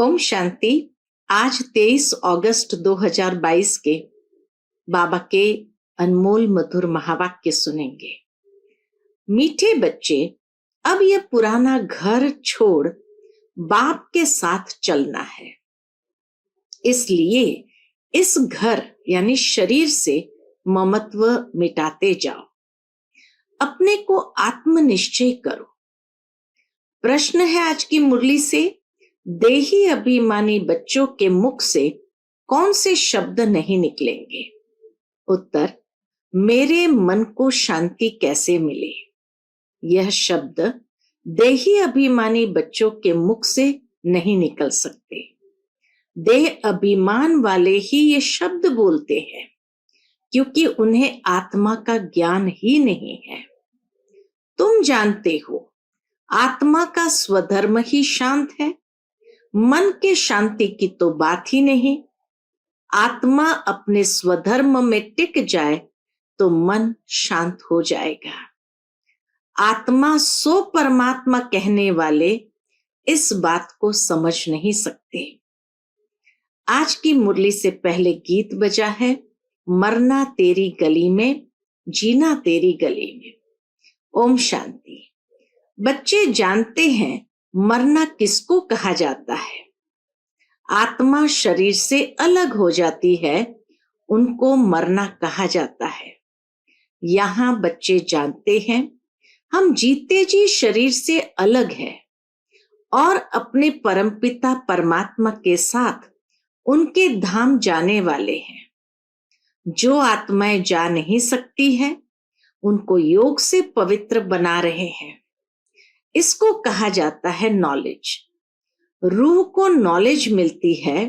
ओम शांति। आज 23 अगस्त 2022 के बाबा के अनमोल मधुर महावाक्य सुनेंगे। मीठे बच्चे, अब यह पुराना घर छोड़ बाप के साथ चलना है। इसलिए इस घर यानी शरीर से ममत्व मिटाते जाओ। अपने को आत्मनिश्चय करो। प्रश्न है आज की मुरली से, देही अभिमानी बच्चों के मुख से कौन से शब्द नहीं निकलेंगे? उत्तर, मेरे मन को शांति कैसे मिले। यह शब्द देही अभिमानी बच्चों के मुख से नहीं निकल सकते। देह अभिमान वाले ही ये शब्द बोलते हैं, क्योंकि उन्हें आत्मा का ज्ञान ही नहीं है। तुम जानते हो, आत्मा का स्वधर्म ही शांत है। मन के शांति की तो बात ही नहीं। आत्मा अपने स्वधर्म में टिक जाए तो मन शांत हो जाएगा। आत्मा सो परमात्मा कहने वाले इस बात को समझ नहीं सकते। आज की मुरली से पहले गीत बजा है, मरना तेरी गली में, जीना तेरी गली में। ओम शांति। बच्चे जानते हैं मरना किसको कहा जाता है। आत्मा शरीर से अलग हो जाती है, उनको मरना कहा जाता है। यहाँ बच्चे जानते हैं हम जीते जी शरीर से अलग है और अपने परमपिता परमात्मा के साथ उनके धाम जाने वाले हैं। जो आत्माएं जा नहीं सकती हैं, उनको योग से पवित्र बना रहे हैं। इसको कहा जाता है नॉलेज। रूह को नॉलेज मिलती है।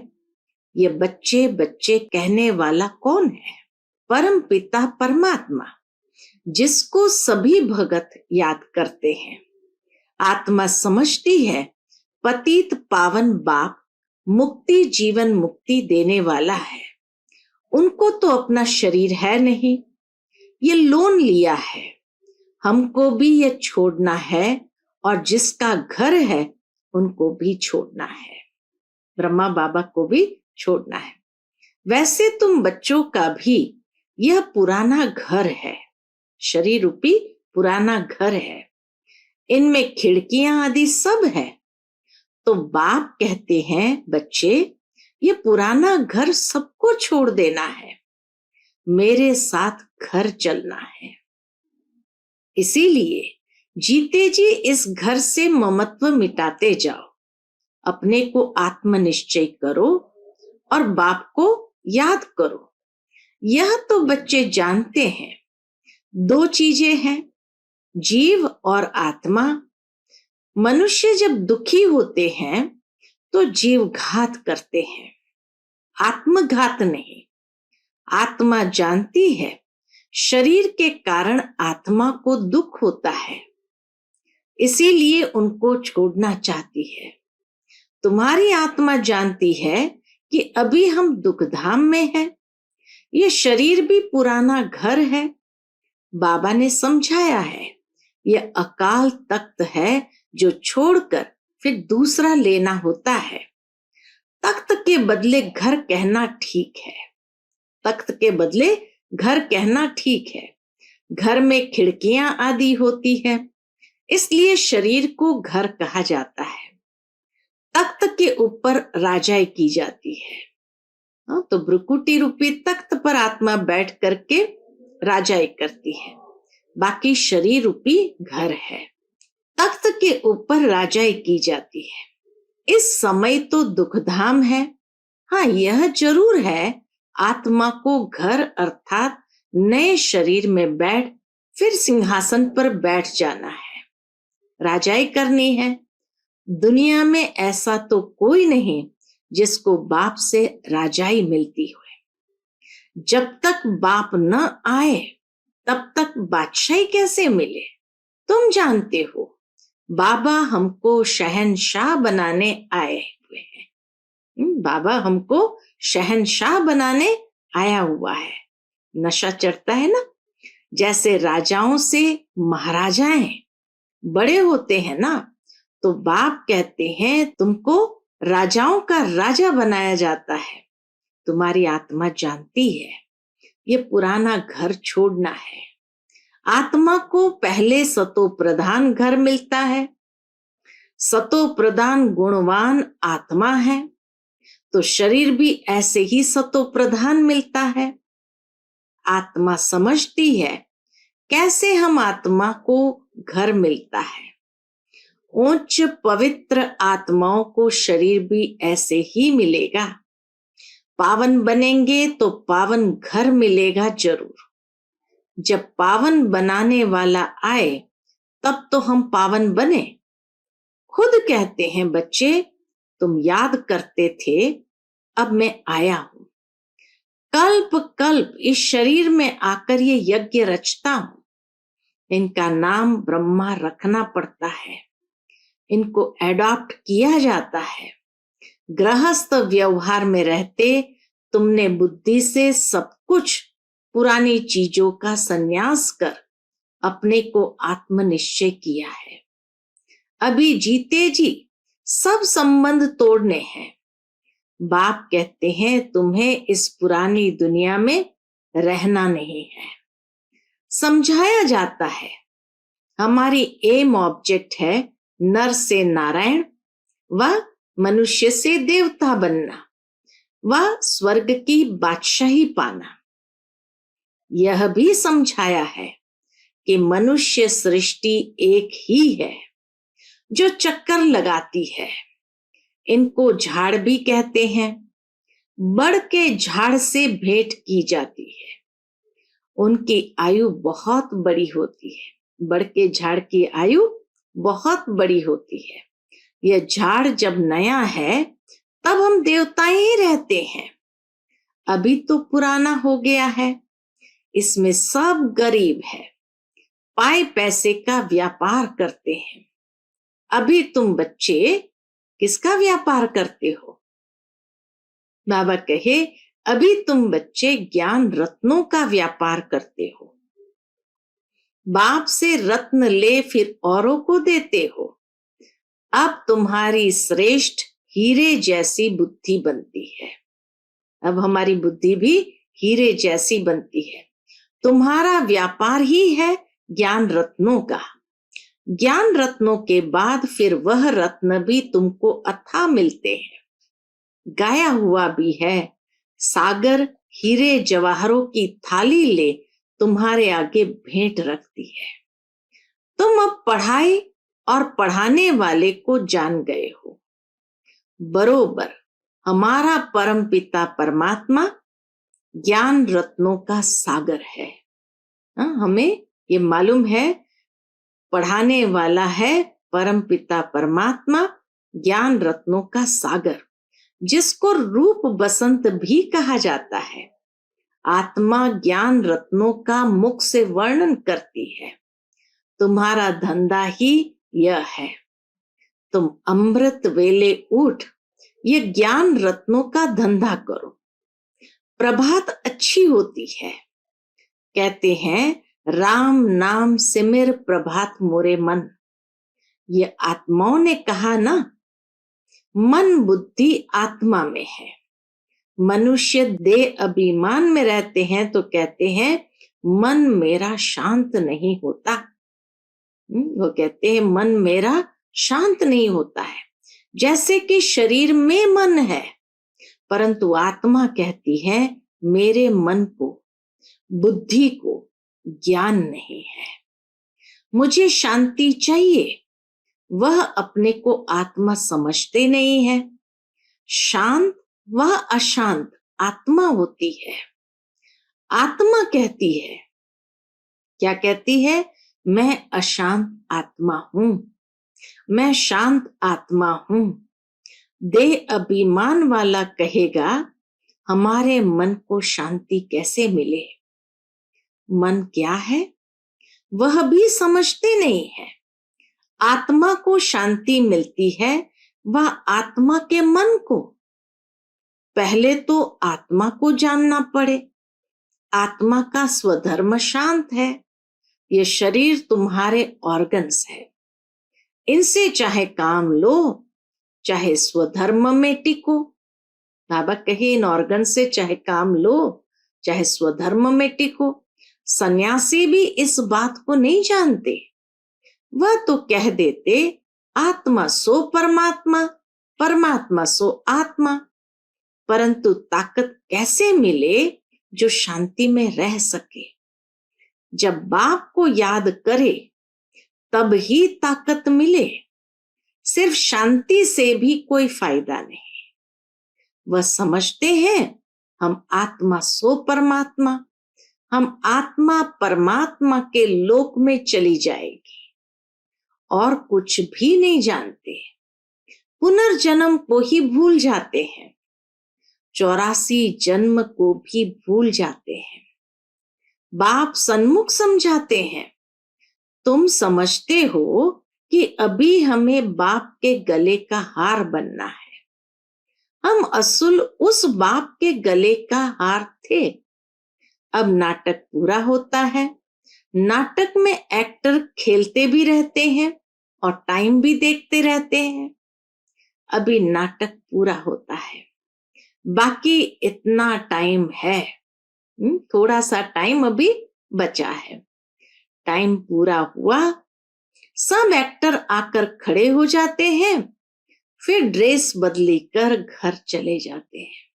ये बच्चे बच्चे कहने वाला कौन है? परम पिता परमात्मा, जिसको सभी भगत याद करते हैं। आत्मा समझती है पतित पावन बाप मुक्ति जीवन मुक्ति देने वाला है। उनको तो अपना शरीर है नहीं, ये लोन लिया है। हमको भी ये छोड़ना है और जिसका घर है उनको भी छोड़ना है। ब्रह्मा बाबा को भी छोड़ना है। वैसे तुम बच्चों का भी यह पुराना घर है, शरीर रूपी पुराना घर है। इनमें खिड़कियां आदि सब है। तो बाप कहते हैं, बच्चे ये पुराना घर सबको छोड़ देना है, मेरे साथ घर चलना है। इसीलिए जीते जी इस घर से ममत्व मिटाते जाओ। अपने को आत्मनिश्चय करो और बाप को याद करो। यह तो बच्चे जानते हैं। दो चीजें हैं, जीव और आत्मा। मनुष्य जब दुखी होते हैं तो जीव घात करते हैं, आत्मघात नहीं। आत्मा जानती है शरीर के कारण आत्मा को दुख होता है, इसीलिए उनको छोड़ना चाहती है। तुम्हारी आत्मा जानती है कि अभी हम दुखधाम में हैं। ये शरीर भी पुराना घर है। बाबा ने समझाया है, यह अकाल तख्त है जो छोड़कर फिर दूसरा लेना होता है। तख्त के बदले घर कहना ठीक है। तख्त के बदले घर कहना ठीक है। घर में खिड़कियां आदि होती है, इसलिए शरीर को घर कहा जाता है। तख्त के ऊपर राजाई की जाती है। तो ब्रुकुटी रूपी तख्त पर आत्मा बैठ करके राजाई करती है। बाकी शरीर रूपी घर है, तख्त के ऊपर राजाई की जाती है। इस समय तो दुखधाम है। हाँ, यह जरूर है, आत्मा को घर अर्थात नए शरीर में बैठ फिर सिंहासन पर बैठ जाना है, राजाई करनी है। दुनिया में ऐसा तो कोई नहीं जिसको बाप से राजाई मिलती हुए। जब तक बाप न आए तब तक बादशाही कैसे मिले? तुम जानते हो, बाबा हमको शहंशाह बनाने आए हुए हैं। बाबा हमको शहंशाह बनाने आया हुआ है। नशा चढ़ता है ना, जैसे राजाओं से महाराजाएं बड़े होते हैं ना, तो बाप कहते हैं तुमको राजाओं का राजा बनाया जाता है। तुम्हारी आत्मा जानती है ये पुराना घर छोड़ना है। आत्मा को पहले सतो प्रधान घर मिलता है। सतो प्रधान गुणवान आत्मा है तो शरीर भी ऐसे ही सतो प्रधान मिलता है। आत्मा समझती है कैसे हम आत्मा को घर मिलता है। उच्च पवित्र आत्माओं को शरीर भी ऐसे ही मिलेगा। पावन बनेंगे तो पावन घर मिलेगा जरूर। जब पावन बनाने वाला आए तब तो हम पावन बने। खुद कहते हैं बच्चे, तुम याद करते थे, अब मैं आया हूं। कल्प कल्प इस शरीर में आकर ये यज्ञ रचता हूं। इनका नाम ब्रह्मा रखना पड़ता है। इनको एडॉप्ट किया जाता है। गृहस्थ व्यवहार में रहते तुमने बुद्धि से सब कुछ पुरानी चीजों का संन्यास कर अपने को आत्मनिश्चय किया है। अभी जीते जी सब संबंध तोड़ने हैं। बाप कहते हैं तुम्हें इस पुरानी दुनिया में रहना नहीं है। समझाया जाता है हमारी एम ऑब्जेक्ट है नर से नारायण व मनुष्य से देवता बनना व स्वर्ग की बादशाही पाना। यह भी समझाया है कि मनुष्य सृष्टि एक ही है जो चक्कर लगाती है। इनको झाड़ भी कहते हैं। बड़ के झाड़ से भेंट की जाती है। उनकी आयु बहुत बड़ी होती है। बड़ के झाड़ की आयु बहुत बड़ी होती है। यह झाड़ जब नया है तब हम देवता ही रहते हैं। अभी तो पुराना हो गया है। इसमें सब गरीब है, पाए पैसे का व्यापार करते हैं। अभी तुम बच्चे किसका व्यापार करते हो? बाबा कहे अभी तुम बच्चे ज्ञान रत्नों का व्यापार करते हो। बाप से रत्न ले फिर औरों को देते हो। अब तुम्हारी श्रेष्ठ हीरे जैसी बुद्धि बनती है। अब हमारी बुद्धि भी हीरे जैसी बनती है। तुम्हारा व्यापार ही है ज्ञान रत्नों का। ज्ञान रत्नों के बाद फिर वह रत्न भी तुमको अथाह मिलते हैं। गाया हुआ भी है, सागर हीरे जवाहरों की थाली ले तुम्हारे आगे भेंट रखती है। तुम अब पढ़ाई और पढ़ाने वाले को जान गए हो। बरोबर हमारा परम पिता परमात्मा ज्ञान रत्नों का सागर है। हमें ये मालूम है पढ़ाने वाला है परम पिता परमात्मा ज्ञान रत्नों का सागर, जिसको रूप बसंत भी कहा जाता है। आत्मा ज्ञान रत्नों का मुख से वर्णन करती है। तुम्हारा धंधा ही यह है। तुम अमृत वेले उठ ये ज्ञान रत्नों का धंधा करो। प्रभात अच्छी होती है। कहते हैं राम नाम सिमर प्रभात मोरे मन। ये आत्माओं ने कहा ना, मन बुद्धि आत्मा में है। मनुष्य देह अभिमान में रहते हैं तो कहते हैं मन मेरा शांत नहीं होता। वो कहते हैं मन मेरा शांत नहीं होता है, जैसे कि शरीर में मन है। परंतु आत्मा कहती है मेरे मन को, बुद्धि को ज्ञान नहीं है। मुझे शांति चाहिए। वह अपने को आत्मा समझते नहीं है। शांत वह अशांत आत्मा होती है। आत्मा कहती है, क्या कहती है? मैं अशांत आत्मा हूं, मैं शांत आत्मा हूं। देह अभिमान वाला कहेगा हमारे मन को शांति कैसे मिले? मन क्या है वह भी समझते नहीं है। आत्मा को शांति मिलती है वह आत्मा के मन को। पहले तो आत्मा को जानना पड़े। आत्मा का स्वधर्म शांत है। ये शरीर तुम्हारे ऑर्गन्स है। इनसे चाहे काम लो चाहे स्वधर्म में टिको। बाबा कहे इन ऑर्गन से चाहे काम लो, चाहे स्वधर्म में टिको। सन्यासी भी इस बात को नहीं जानते। वह तो कह देते आत्मा सो परमात्मा, परमात्मा सो आत्मा। परंतु ताकत कैसे मिले जो शांति में रह सके? जब बाप को याद करे तब ही ताकत मिले। सिर्फ शांति से भी कोई फायदा नहीं। वह समझते हैं हम आत्मा सो परमात्मा, हम आत्मा परमात्मा के लोक में चली जाएगी और कुछ भी नहीं जानते। पुनर्जन्म को ही भूल जाते हैं, 84 जन्म को भी भूल जाते हैं। बाप सन्मुख समझाते हैं, तुम समझते हो कि अभी हमें बाप के गले का हार बनना है। हम असल उस बाप के गले का हार थे। अब नाटक पूरा होता है। नाटक में एक्टर खेलते भी रहते हैं और टाइम भी देखते रहते हैं। अभी नाटक पूरा होता है, बाकी इतना टाइम है, थोड़ा सा टाइम अभी बचा है। टाइम पूरा हुआ, सब एक्टर आकर खड़े हो जाते हैं, फिर ड्रेस बदली कर घर चले जाते हैं।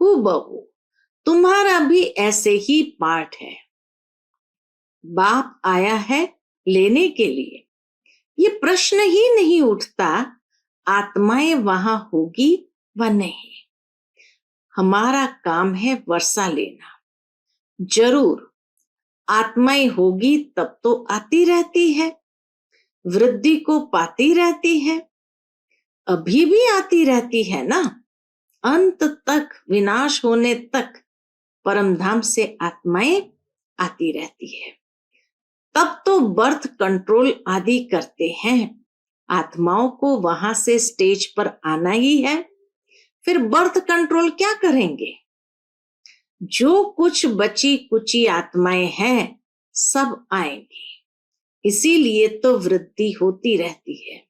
हूबहू तुम्हारा भी ऐसे ही पार्ट है। बाप आया है लेने के लिए। ये प्रश्न ही नहीं उठता आत्माएं वहां होगी व नहीं। हमारा काम है वर्षा लेना। जरूर आत्माएं होगी तब तो आती रहती है, वृद्धि को पाती रहती है, अभी भी आती रहती है ना। अंत तक, विनाश होने तक परमधाम से आत्माएं आती रहती है। तब तो बर्थ कंट्रोल आदि करते हैं। आत्माओं को वहां से स्टेज पर आना ही है, फिर बर्थ कंट्रोल क्या करेंगे? जो कुछ बची कुची आत्माएं हैं सब आएंगी। इसीलिए तो वृद्धि होती रहती है।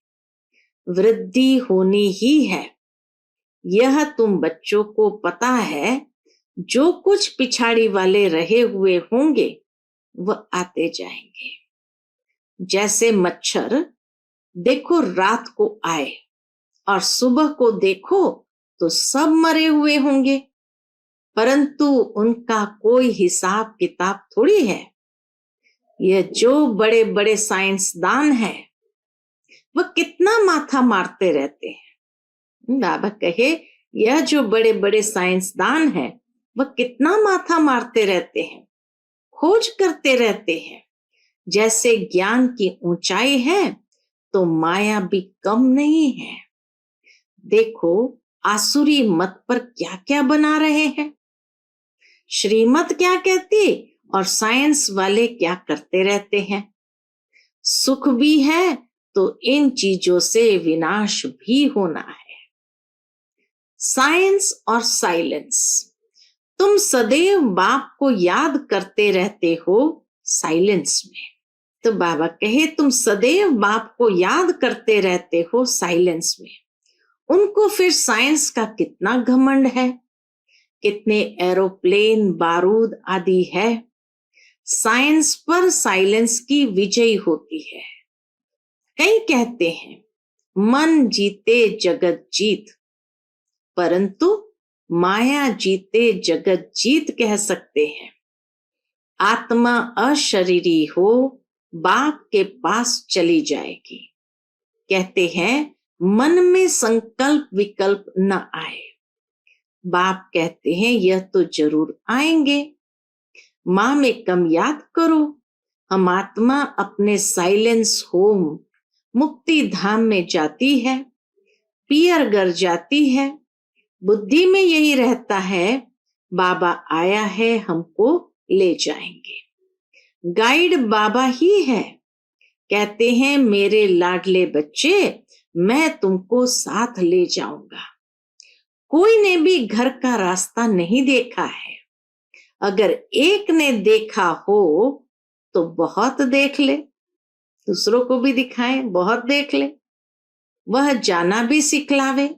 वृद्धि होनी ही है, यह तुम बच्चों को पता है। जो कुछ पिछाड़ी वाले रहे हुए होंगे वह आते जाएंगे। जैसे मच्छर देखो रात को आए और सुबह को देखो तो सब मरे हुए होंगे, परंतु उनका कोई हिसाब किताब थोड़ी है। यह जो बड़े बड़े साइंसदान हैं वह कितना माथा मारते रहते हैं। बाबा कहे यह जो बड़े बड़े साइंसदान हैं वह कितना माथा मारते रहते हैं, खोज करते रहते हैं। जैसे ज्ञान की ऊंचाई है तो माया भी कम नहीं है। देखो आसुरी मत पर क्या क्या बना रहे हैं। श्रीमत क्या कहती और साइंस वाले क्या करते रहते हैं। सुख भी है तो इन चीजों से विनाश भी होना है। साइंस और साइलेंस। तुम सदैव बाप को याद करते रहते हो साइलेंस में। तो बाबा कहे तुम सदैव बाप को याद करते रहते हो साइलेंस में। उनको फिर साइंस का कितना घमंड है, कितने एरोप्लेन, बारूद आदि है। साइंस पर साइलेंस की विजय होती है। कई कहते हैं मन जीते जगत जीत, परंतु माया जीते जगत जीत कह सकते हैं। आत्मा अशरीरी हो बाप के पास चली जाएगी। कहते हैं मन में संकल्प विकल्प न आए। बाप कहते हैं यह तो जरूर आएंगे। माँ में कम याद करो। हम आत्मा अपने साइलेंस होम मुक्ति धाम में जाती है, पियरगर जाती है। बुद्धि में यही रहता है बाबा आया है, हमको ले जाएंगे। गाइड बाबा ही है। कहते हैं मेरे लाडले बच्चे मैं तुमको साथ ले जाऊंगा। कोई ने भी घर का रास्ता नहीं देखा है। अगर एक ने देखा हो तो बहुत देख ले, दूसरों को भी दिखाएं, बहुत देख ले। वह जाना भी सिखलावे।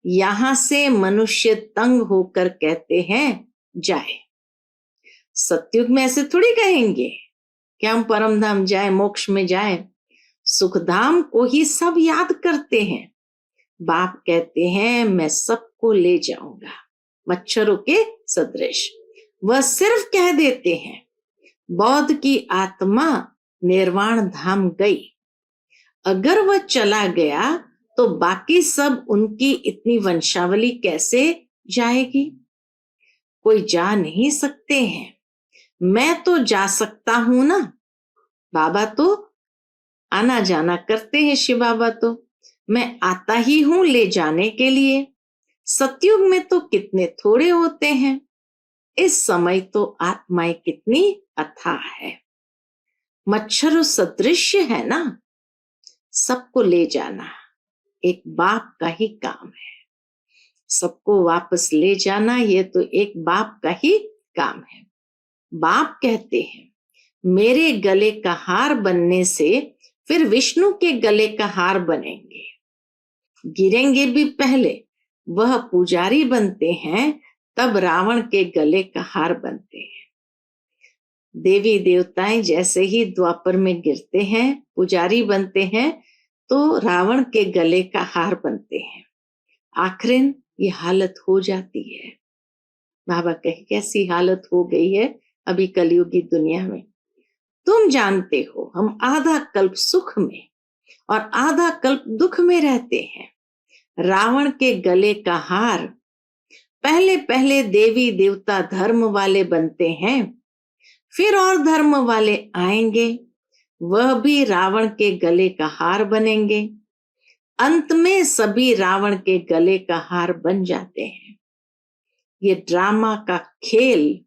यहां से मनुष्य तंग होकर कहते हैं जाए। सतयुग में ऐसे थोड़ी कहेंगे कि हम परम धाम जाए, मोक्ष में जाए। सुखधाम को ही सब याद करते हैं। बाप कहते हैं मैं सबको ले जाऊंगा, मच्छरों के सदृश। वह सिर्फ कह देते हैं। बौद्ध की आत्मा निर्वाण धाम गई। अगर वह चला गया तो बाकी सब उनकी इतनी वंशावली कैसे जाएगी? कोई जा नहीं सकते हैं। मैं तो जा सकता हूं ना। बाबा तो आना जाना करते हैं, शिव बाबा तो। मैं आता ही हूं ले जाने के लिए। सतयुग में तो कितने थोड़े होते हैं। इस समय तो आत्माएं कितनी अथाह है। मच्छर सदृश है ना। सबको ले जाना एक बाप का ही काम है। सबको वापस ले जाना ये तो एक बाप का ही काम है। बाप कहते हैं मेरे गले का हार बनने से फिर विष्णु के गले का हार बनेंगे। गिरेंगे भी पहले। वह पुजारी बनते हैं, तब रावण के गले का हार बनते हैं। देवी देवताएं जैसे ही द्वापर में गिरते हैं, पुजारी बनते हैं, तो रावण के गले का हार बनते हैं। आखिर ये हालत हो जाती है। बाबा कहे कैसी हालत हो गई है अभी कलयुगी दुनिया में। तुम जानते हो हम आधा कल्प सुख में और आधा कल्प दुख में रहते हैं। रावण के गले का हार पहले पहले देवी देवता धर्म वाले बनते हैं, फिर और धर्म वाले आएंगे, वह भी रावण के गले का हार बनेंगे। अंत में सभी रावण के गले का हार बन जाते हैं। ये ड्रामा का खेल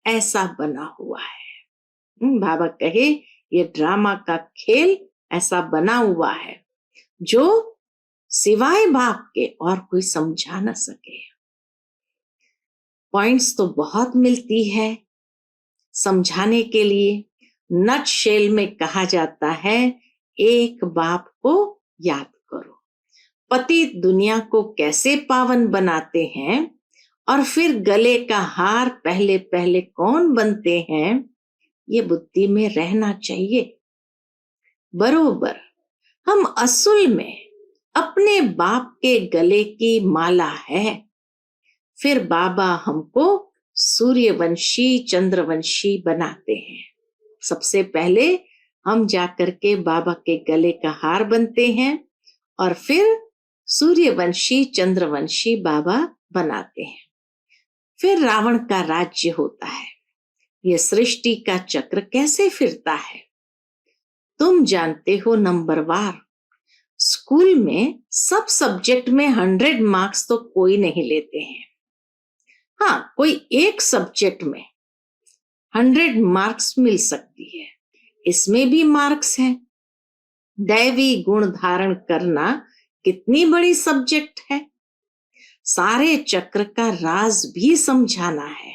ऐसा बना हुआ है। बाबा कहे ये ड्रामा का खेल ऐसा बना हुआ है जो सिवाय बाप के और कोई समझा न सके। पॉइंट्स तो बहुत मिलती है समझाने के लिए। नट शेल में कहा जाता है एक बाप को याद करो। पति दुनिया को कैसे पावन बनाते हैं और फिर गले का हार पहले पहले कौन बनते हैं, ये बुद्धि में रहना चाहिए। बरोबर हम असल में अपने बाप के गले की माला है। फिर बाबा हमको सूर्यवंशी चंद्रवंशी बनाते हैं। सबसे पहले हम जाकर के बाबा के गले का हार बनते हैं और फिर सूर्यवंशी चंद्रवंशी बाबा बनाते हैं। फिर रावण का राज्य होता है। यह सृष्टि का चक्र कैसे फिरता है तुम जानते हो। नंबरवार स्कूल में सब सब्जेक्ट में 100 मार्क्स तो कोई नहीं लेते हैं। हाँ, कोई एक सब्जेक्ट में 100 मार्क्स मिल सकती है। इसमें भी मार्क्स हैं। दैवी गुण धारण करना कितनी बड़ी सब्जेक्ट है। सारे चक्र का राज भी समझाना है।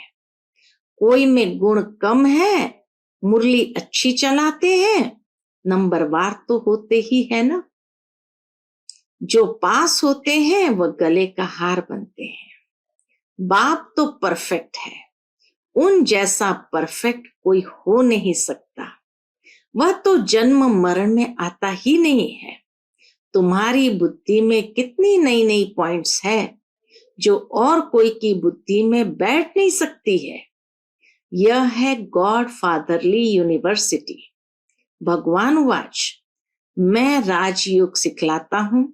कोई में गुण कम है, मुरली अच्छी चलाते हैं, नंबरवार तो होते ही है ना। जो पास होते हैं वह गले का हार बनते हैं। बाप तो परफेक्ट है, उन जैसा परफेक्ट कोई हो नहीं सकता। वह तो जन्म मरण में आता ही नहीं है। तुम्हारी बुद्धि में कितनी नई नई पॉइंट्स है जो और कोई की बुद्धि में बैठ नहीं सकती है। यह है गॉड फादरली यूनिवर्सिटी। भगवान वाच मैं राजयोग सिखलाता हूं।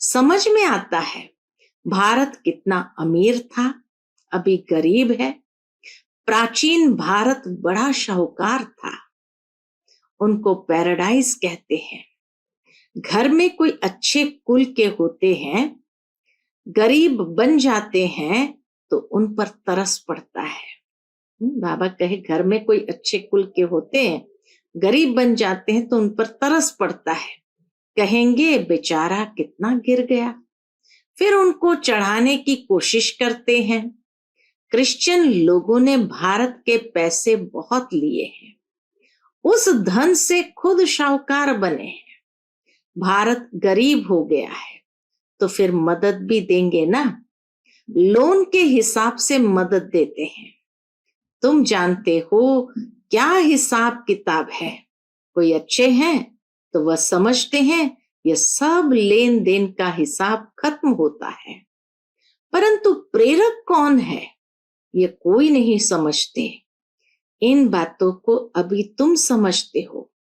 समझ में आता है भारत कितना अमीर था, अभी गरीब है। प्राचीन भारत बड़ा शाहूकार था। उनको पैराडाइज कहते हैं। घर में कोई अच्छे कुल के होते हैं, गरीब बन जाते हैं तो उन पर तरस पड़ता है। बाबा कहे घर में कोई अच्छे कुल के होते हैं, गरीब बन जाते हैं तो उन पर तरस पड़ता है। कहेंगे बेचारा कितना गिर गया। फिर उनको चढ़ाने की कोशिश करते हैं। क्रिश्चियन लोगों ने भारत के पैसे बहुत लिए हैं, उस धन से खुद शाहूकार बने हैं। भारत गरीब हो गया है तो फिर मदद भी देंगे ना, लोन के हिसाब से मदद देते हैं। तुम जानते हो क्या हिसाब किताब है। कोई अच्छे हैं तो वह समझते हैं यह सब लेन देन का हिसाब खत्म होता है, परंतु प्रेरक कौन है ये कोई नहीं समझते। इन बातों को अभी तुम समझते हो।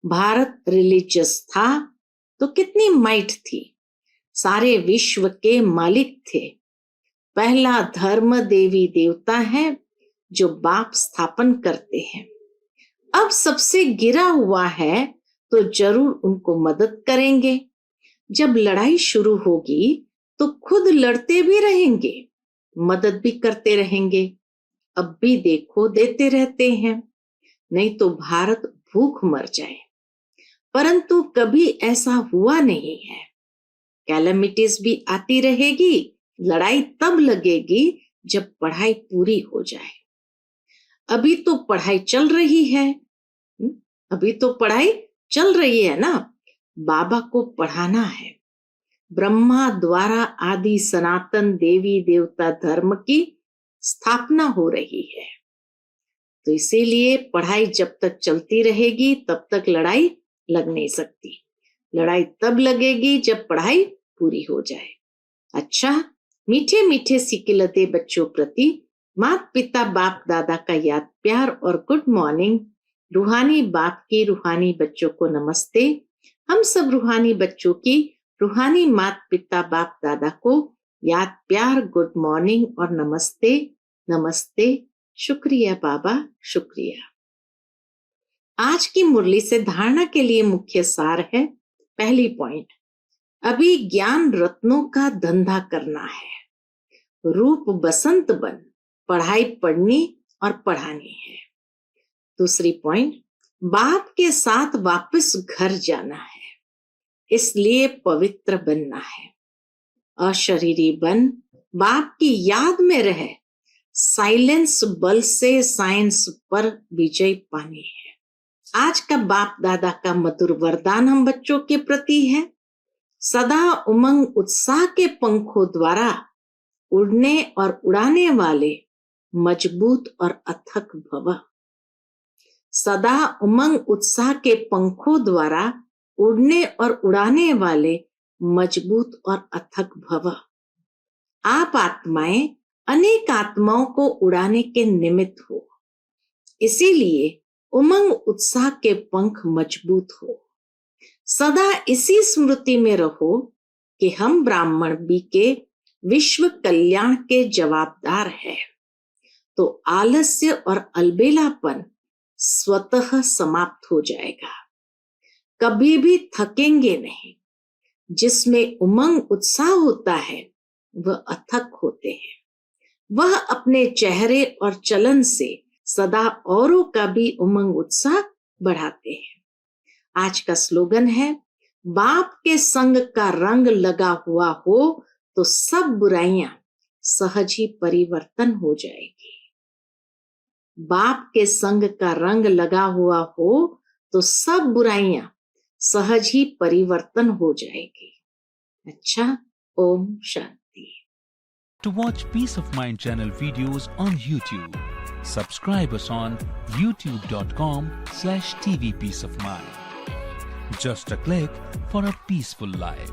भारत रिलीजियस था तो कितनी माइट थी, सारे विश्व के मालिक थे। पहला धर्म देवी देवता है जो बाप स्थापन करते हैं। अब सबसे गिरा हुआ है तो जरूर उनको मदद करेंगे। जब लड़ाई शुरू होगी तो खुद लड़ते भी रहेंगे, मदद भी करते रहेंगे। अब भी देखो देते रहते हैं, नहीं तो भारत भूख मर जाए। परंतु कभी ऐसा हुआ नहीं है। कैलेमिटीज भी आती रहेगी, लड़ाई तब लगेगी जब पढ़ाई पूरी हो जाए। अभी तो पढ़ाई चल रही है, अभी तो पढ़ाई चल रही है ना। बाबा को पढ़ाना है। ब्रह्मा द्वारा आदि सनातन देवी देवता धर्म की स्थापना हो रही है, तो इसीलिए पढ़ाई जब तक चलती रहेगी तब तक लड़ाई लग नहीं सकती। लड़ाई तब लगेगी जब पढ़ाई पूरी हो जाए। अच्छा, मीठे मीठे सिकिलते बच्चों प्रति माता पिता बाप दादा का याद प्यार और गुड मॉर्निंग। रूहानी बाप की रूहानी बच्चों को नमस्ते। हम सब रूहानी बच्चों की रूहानी माता पिता बाप दादा को याद प्यार गुड मॉर्निंग और नमस्ते नमस्ते। शुक्रिया बाबा, शुक्रिया। आज की मुरली से धारणा के लिए मुख्य सार है। पहली पॉइंट, अभी ज्ञान रत्नों का धंधा करना है। रूप बसंत बन पढ़ाई पढ़नी और पढ़ानी है। दूसरी पॉइंट, बाप के साथ वापस घर जाना है, इसलिए पवित्र बनना है। अशरीरी बन बाप की याद में रहे, साइलेंस बल से साइंस पर विजय पानी है। आज का बाप दादा का मधुर वरदान हम बच्चों के प्रति है। सदा उमंग उत्साह के पंखों द्वारा उड़ने और उड़ाने वाले मजबूत और अथक भव। सदा उमंग उत्साह के पंखों द्वारा उड़ने और उड़ाने वाले मजबूत और अथक भव। आप आत्माएं अनेक आत्माओं को उड़ाने के निमित्त हो, इसीलिए उमंग उत्साह के पंख मजबूत हो। सदा इसी स्मृति में रहो कि हम ब्राह्मण बी के विश्व कल्याण के जवाबदार है, तो आलस्य और अलबेलापन स्वतः समाप्त हो जाएगा। कभी भी थकेंगे नहीं। जिसमें उमंग उत्साह होता है वह अथक होते हैं। वह अपने चेहरे और चलन से सदा औरों का भी उमंग उत्साह बढ़ाते हैं। आज का स्लोगन है, बाप के संग का रंग लगा हुआ हो तो सब बुराइयां सहज ही परिवर्तन हो जाएगी। बाप के संग का रंग लगा हुआ हो तो सब बुराइयां सहज ही परिवर्तन हो जाएगी। अच्छा, Om Shanti. To watch Peace of Mind channel videos on YouTube, subscribe us on youtube.com/tvpeaceofmind. Just a click for a peaceful life.